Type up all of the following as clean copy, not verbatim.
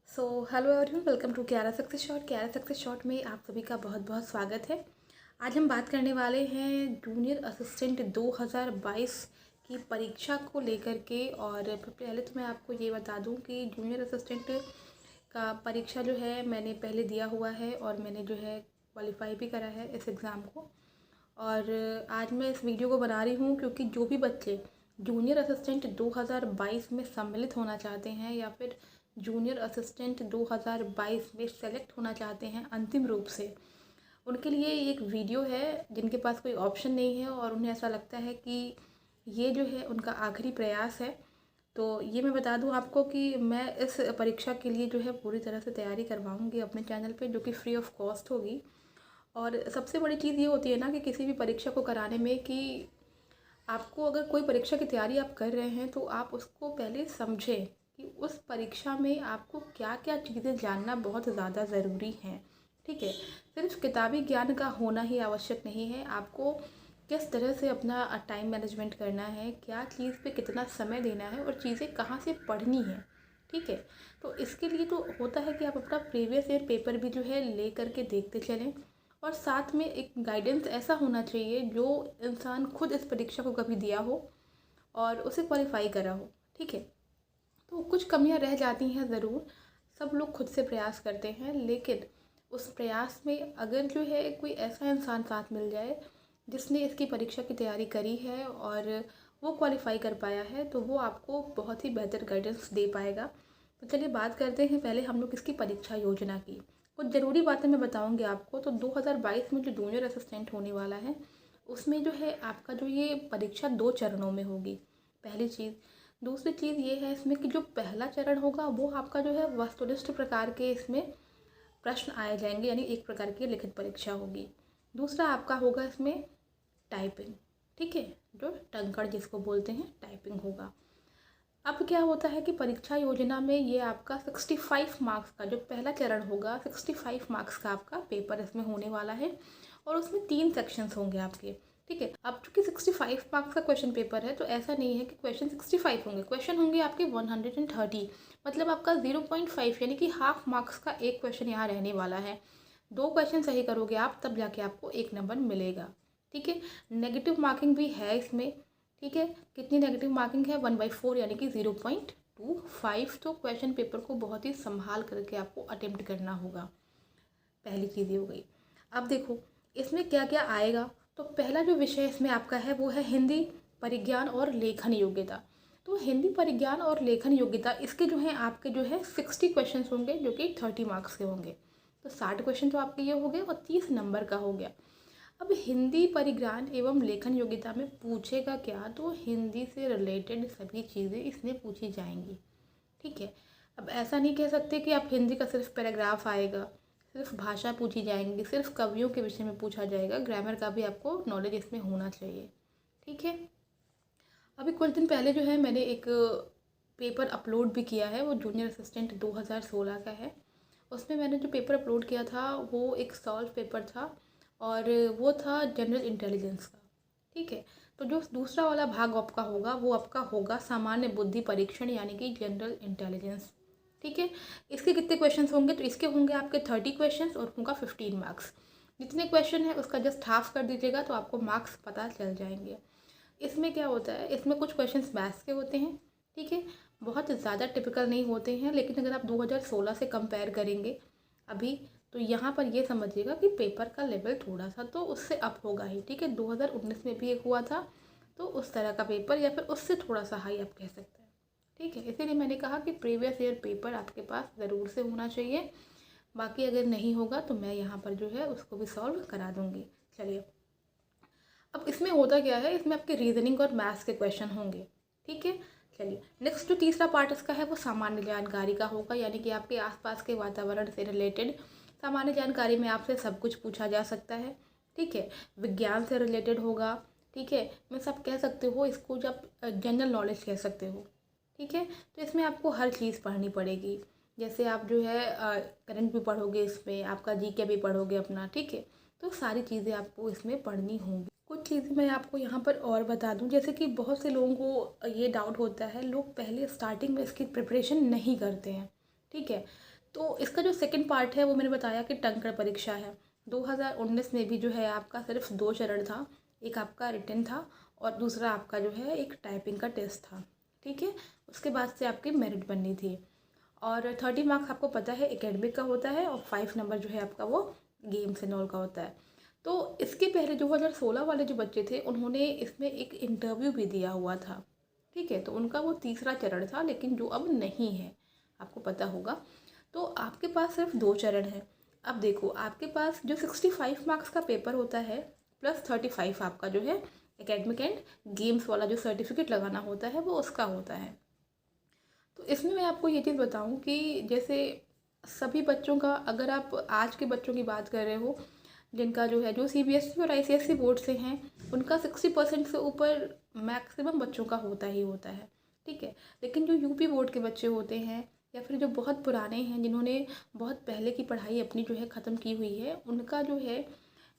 Hello everyone, welcome to Kyara success shot. Kyara success shot में आप सभी का बहुत बहुत स्वागत है। आज हम बात करने वाले हैं जूनियर असिस्टेंट 2022 की परीक्षा को लेकर के। और पहले तो मैं आपको ये बता दूं कि जूनियर असिस्टेंट का परीक्षा जो है मैंने पहले दिया हुआ है और मैंने जो है क्वालिफाई भी करा है इस एग्ज़ाम को। और आज मैं इस वीडियो को बना रही हूँ क्योंकि जो भी बच्चे जूनियर असिस्टेंट 2022 में सम्मिलित होना चाहते हैं या फिर जूनियर असिस्टेंट 2022 में सेलेक्ट होना चाहते हैं अंतिम रूप से, उनके लिए एक वीडियो है। जिनके पास कोई ऑप्शन नहीं है और उन्हें ऐसा लगता है कि ये जो है उनका आखिरी प्रयास है, तो ये मैं बता दूं आपको कि मैं इस परीक्षा के लिए जो है पूरी तरह से तैयारी करवाऊंगी अपने चैनल पे, जो कि फ्री ऑफ कॉस्ट होगी। और सबसे बड़ी चीज़ ये होती है ना कि किसी भी परीक्षा को कराने में कि आपको अगर कोई परीक्षा की तैयारी आप कर रहे हैं तो आप उसको पहले समझें कि उस परीक्षा में आपको क्या क्या चीज़ें जानना बहुत ज़्यादा ज़रूरी है। ठीक है, सिर्फ किताबी ज्ञान का होना ही आवश्यक नहीं है। आपको किस तरह से अपना टाइम मैनेजमेंट करना है, क्या चीज़ पे कितना समय देना है और चीज़ें कहाँ से पढ़नी है। ठीक है, तो इसके लिए तो होता है कि आप अपना प्रीवियस ईयर पेपर भी जो है ले करके देखते चलें। और साथ में एक गाइडेंस ऐसा होना चाहिए जो इंसान खुद इस परीक्षा को कभी दिया हो और उसे क्वालिफाई करा हो। ठीक है, तो कुछ कमियां रह जाती हैं ज़रूर। सब लोग खुद से प्रयास करते हैं, लेकिन उस प्रयास में अगर जो है कोई ऐसा इंसान साथ मिल जाए जिसने इसकी परीक्षा की तैयारी करी है और वो क्वालिफाई कर पाया है, तो वो आपको बहुत ही बेहतर गाइडेंस दे पाएगा। तो चलिए बात करते हैं पहले हम लोग इसकी परीक्षा योजना की। कुछ ज़रूरी बातें मैं बताऊंगी आपको। तो 2022 में जो जूनियर असिस्टेंट होने वाला है उसमें जो है आपका जो ये परीक्षा 2 चरणों में होगी, पहली चीज़। दूसरी चीज़ ये है इसमें कि जो पहला चरण होगा वो आपका जो है वस्तुनिष्ठ प्रकार के इसमें प्रश्न आए जाएंगे, यानी एक प्रकार की लिखित परीक्षा होगी। दूसरा आपका होगा इसमें टाइपिंग। ठीक है, जो टंकण जिसको बोलते हैं, टाइपिंग होगा। अब क्या होता है कि परीक्षा योजना में ये आपका 65 मार्क्स का जो पहला चरण होगा, 65 मार्क्स का आपका पेपर इसमें होने वाला है और उसमें 3 सेक्शंस होंगे आपके। ठीक है, अब चूँकि 65 मार्क्स का क्वेश्चन पेपर है तो ऐसा नहीं है कि क्वेश्चन 65 होंगे, क्वेश्चन होंगे आपके 130। मतलब आपका 0.5 यानी कि हाफ मार्क्स का एक क्वेश्चन यहाँ रहने वाला है। 2 क्वेश्चन सही करोगे आप तब जाके आपको 1 नंबर मिलेगा। ठीक है, नेगेटिव मार्किंग भी है इसमें। ठीक है, कितनी नेगेटिव मार्किंग है, 1/4 यानी कि 0.25। तो क्वेश्चन पेपर को बहुत ही संभाल करके आपको अटेम्प्ट करना होगा। पहली चीज़ ये हो गई। अब देखो इसमें क्या क्या आएगा। तो पहला जो विषय इसमें आपका है वो है हिंदी परिज्ञान और लेखन योग्यता। तो हिंदी परिज्ञान और लेखन योग्यता इसके जो है आपके जो है 60 क्वेश्चन होंगे, जो कि 30 मार्क्स के होंगे। तो 60 क्वेश्चन तो आपके ये हो गए और 30 नंबर का हो गया। अब हिंदी परिज्ञान एवं लेखन योग्यता में पूछेगा क्या, तो हिंदी से रिलेटेड सभी चीज़ें इसमें पूछी जाएंगी। ठीक है, अब ऐसा नहीं कह सकते कि आप हिंदी का सिर्फ पैराग्राफ आएगा, सिर्फ भाषा पूछी जाएंगी, सिर्फ कवियों के विषय में पूछा जाएगा। ग्रामर का भी आपको नॉलेज इसमें होना चाहिए। ठीक है, अभी कुछ दिन पहले जो है मैंने एक पेपर अपलोड भी किया है, वो जूनियर असिस्टेंट 2016 का है। उसमें मैंने जो पेपर अपलोड किया था वो एक सॉल्व पेपर था और वो था जनरल इंटेलिजेंस का। ठीक है, तो जो दूसरा वाला भाग आपका होगा वो आपका होगा सामान्य बुद्धि परीक्षण, यानी कि जनरल इंटेलिजेंस। ठीक है, इसके कितने क्वेश्चंस होंगे, तो इसके होंगे आपके 30 क्वेश्चंस और होगा 15 मार्क्स। जितने क्वेश्चन है उसका जस्ट हाफ कर दीजिएगा तो आपको मार्क्स पता चल जाएंगे। इसमें क्या होता है, इसमें कुछ क्वेश्चंस मैथ्स के होते हैं। ठीक है, बहुत ज़्यादा टिपिकल नहीं होते हैं, लेकिन अगर आप 2016 से कंपेयर करेंगे अभी, तो यहाँ पर ये समझिएगा कि पेपर का लेवल थोड़ा सा तो उससे अप होगा ही। ठीक है, 2019 में भी एक हुआ था, तो उस तरह का पेपर या फिर उससे थोड़ा सा हाई आप कह सकते हैं। ठीक है, इसीलिए मैंने कहा कि प्रीवियस ईयर पेपर आपके पास ज़रूर से होना चाहिए। बाकी अगर नहीं होगा तो मैं यहाँ पर जो है उसको भी सॉल्व करा दूँगी। चलिए, अब इसमें होता क्या है, इसमें आपके रीजनिंग और मैथ्स के क्वेश्चन होंगे। ठीक है, चलिए नेक्स्ट जो तीसरा पार्ट इसका है वो सामान्य जानकारी का होगा, यानी कि आपके आसपास के वातावरण से रिलेटेड सामान्य जानकारी में आपसे सब कुछ पूछा जा सकता है। ठीक है, विज्ञान से रिलेटेड होगा। ठीक है, मैं सब कह सकते हो इसको, जब जनरल नॉलेज कह सकते हो। ठीक है, तो इसमें आपको हर चीज़ पढ़नी पड़ेगी। जैसे आप जो है करंट भी पढ़ोगे, इसमें आपका जीके भी पढ़ोगे अपना। ठीक है, तो सारी चीज़ें आपको इसमें पढ़नी होंगी। कुछ चीज़ें मैं आपको यहाँ पर और बता दूँ, जैसे कि बहुत से लोगों को ये डाउट होता है, लोग पहले स्टार्टिंग में इसकी प्रिपरेशन नहीं करते हैं। ठीक है, तो इसका जो सेकंड पार्ट है वो मैंने बताया कि टंकण परीक्षा है। 2019 में भी जो है आपका सिर्फ 2 चरण था, एक आपका रिटन था और दूसरा आपका जो है एक टाइपिंग का टेस्ट था, ठीक है। उसके बाद से आपकी मेरिट बननी थी और 30 मार्क्स आपको पता है एकेडमिक का होता है और 5 नंबर जो है आपका वो गेम्स एंड ऑल का होता है। तो इसके पहले 2016 वाले जो बच्चे थे उन्होंने इसमें एक इंटरव्यू भी दिया हुआ था, ठीक है। तो उनका वो तीसरा चरण था, लेकिन जो अब नहीं है, आपको पता होगा। तो आपके पास सिर्फ 2 चरण हैं। अब देखो आपके पास जो 65 मार्क्स का पेपर होता है प्लस 35 आपका जो है एकेडमिक एंड गेम्स वाला जो सर्टिफिकेट लगाना होता है वो उसका होता है। तो इसमें मैं आपको ये चीज़ बताऊं कि जैसे सभी बच्चों का, अगर आप आज के बच्चों की बात कर रहे हो जिनका जो है जो CBSE और ICSE बोर्ड से हैं, उनका 60% से ऊपर मैक्सिमम बच्चों का होता ही होता है, ठीक है। लेकिन जो यूपी बोर्ड के बच्चे होते हैं या फिर जो बहुत पुराने हैं, जिन्होंने बहुत पहले की पढ़ाई अपनी जो है ख़त्म की हुई है, उनका जो है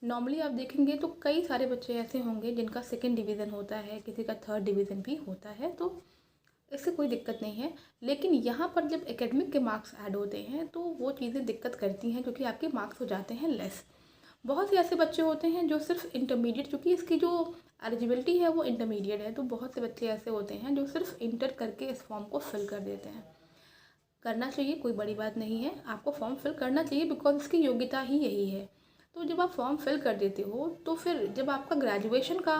नॉर्मली आप देखेंगे तो कई सारे बच्चे ऐसे होंगे जिनका 2nd डिवीज़न होता है, किसी का 3rd डिवीज़न भी होता है, तो इससे कोई दिक्कत नहीं है। लेकिन यहाँ पर जब एकेडमिक के मार्क्स ऐड होते हैं तो वो चीज़ें दिक्कत करती हैं, क्योंकि आपके मार्क्स हो जाते हैं लेस। बहुत से ऐसे बच्चे होते हैं जो सिर्फ इंटरमीडिएट, चूँकि इसकी जो एलिजिबिलिटी है वो इंटरमीडिएट है, तो बहुत से बच्चे ऐसे होते हैं जो सिर्फ इंटर करके इस फॉर्म को फिल कर देते हैं। करना चाहिए, कोई बड़ी बात नहीं है, आपको फॉर्म फिल करना चाहिए बिकॉज इसकी योग्यता ही यही है। तो जब आप फॉर्म फिल कर देते हो तो फिर जब आपका ग्रेजुएशन का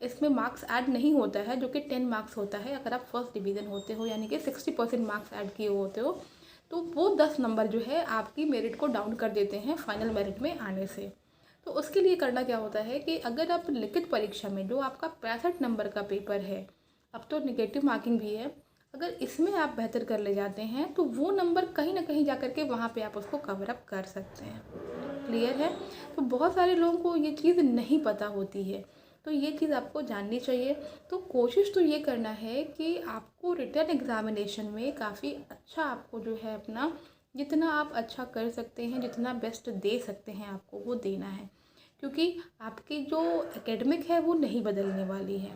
इसमें मार्क्स ऐड नहीं होता है, जो कि 10 मार्क्स होता है, अगर आप 1st डिवीज़न होते हो यानी कि 60% मार्क्स ऐड किए होते हो, तो वो 10 नंबर जो है आपकी मेरिट को डाउन कर देते हैं फाइनल मेरिट में आने से। तो उसके लिए करना क्या होता है कि अगर आप लिखित परीक्षा में जो आपका 65 नंबर का पेपर है, अब तो नेगेटिव मार्किंग भी है, अगर इसमें आप बेहतर कर ले जाते हैं तो वो नंबर कहीं ना कहीं जा कर के वहाँ पे आप उसको कवर अप कर सकते हैं। क्लियर है? तो बहुत सारे लोगों को ये चीज़ नहीं पता होती है, तो ये चीज़ आपको जाननी चाहिए। तो कोशिश तो ये करना है कि आपको रिटन एग्ज़ामिनेशन में काफ़ी अच्छा आपको जो है अपना, जितना आप अच्छा कर सकते हैं, जितना बेस्ट दे सकते हैं, आपको वो देना है, क्योंकि आपकी जो एकेडमिक है वो नहीं बदलने वाली है।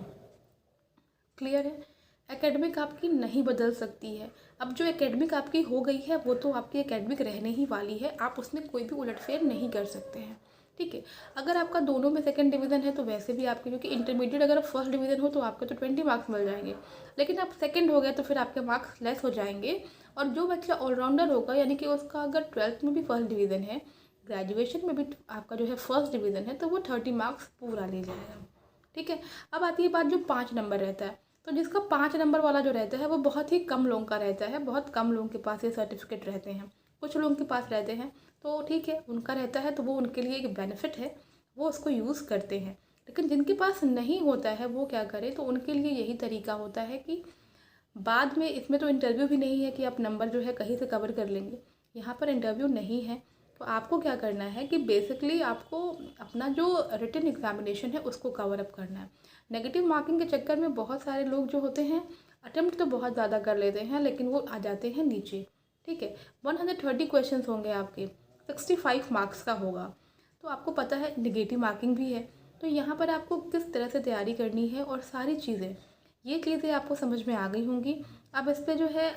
क्लियर है? एकेडमिक आपकी नहीं बदल सकती है। अब जो एकेडमिक आपकी हो गई है वो तो आपकी एकेडमिक रहने ही वाली है, आप उसमें कोई भी उलटफेर नहीं कर सकते हैं, ठीक है। अगर आपका दोनों में 2nd डिवीज़न है तो वैसे भी आपके, क्योंकि इंटरमीडिएट अगर आप 1st डिवीज़न हो तो आपके तो 20 मार्क्स मिल जाएंगे, लेकिन आप 2nd हो गए तो फिर आपके मार्क्स लेस हो जाएंगे। और जो बच्चा ऑलराउंडर होगा, यानी कि उसका अगर 12th में भी 1st डिवीज़न है, ग्रेजुएशन में भी आपका जो है 1st डिवीज़न है, तो वो 30 मार्क्स पूरा ले जाएगा, ठीक है। अब आती है बात जो 5 नंबर रहता है, तो जिसका 5 नंबर वाला जो रहता है वो बहुत ही कम लोगों का रहता है, बहुत कम लोगों के पास ये सर्टिफिकेट रहते हैं, कुछ लोगों के पास रहते हैं, तो ठीक है, उनका रहता है तो वो उनके लिए एक बेनिफिट है, वो उसको यूज़ करते हैं। लेकिन जिनके पास नहीं होता है वो क्या करें, तो उनके लिए यही तरीका होता है कि बाद में, इसमें तो इंटरव्यू भी नहीं है कि आप नंबर जो है कहीं से कवर कर लेंगे, यहाँ पर इंटरव्यू नहीं है। तो आपको क्या करना है कि बेसिकली आपको अपना जो रिटन एग्जामिनेशन है उसको कवर अप करना है। नेगेटिव मार्किंग के चक्कर में बहुत सारे लोग जो होते हैं अटेम्प्ट तो बहुत ज़्यादा कर लेते हैं, लेकिन वो आ जाते हैं नीचे, ठीक है। 130 क्वेश्चन होंगे आपके, 65 मार्क्स का होगा, तो आपको पता है नेगेटिव मार्किंग भी है। तो यहाँ पर आपको किस तरह से तैयारी करनी है और सारी चीज़ें, ये चीज़ें आपको समझ में आ गई होंगी। अब इस पर जो है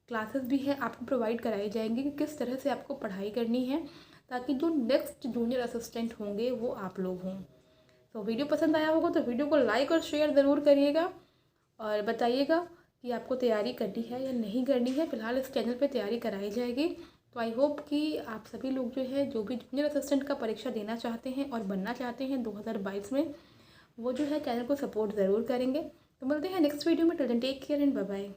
क्लासेस भी है आपको प्रोवाइड कराई जाएंगी कि किस तरह से आपको पढ़ाई करनी है, ताकि जो नेक्स्ट जूनियर असिस्टेंट होंगे वो आप लोग हों। तो वीडियो पसंद आया होगा तो वीडियो को लाइक और शेयर ज़रूर करिएगा और बताइएगा कि आपको तैयारी करनी है या नहीं करनी है। फ़िलहाल इस चैनल पे तैयारी कराई जाएगी, तो आई होप कि आप सभी लोग जो है, जो भी जूनियर असिस्टेंट का परीक्षा देना चाहते हैं और बनना चाहते हैं 2022 में, वो जो है चैनल को सपोर्ट ज़रूर करेंगे। तो मिलते हैं नेक्स्ट वीडियो में। Till then take care and bye bye.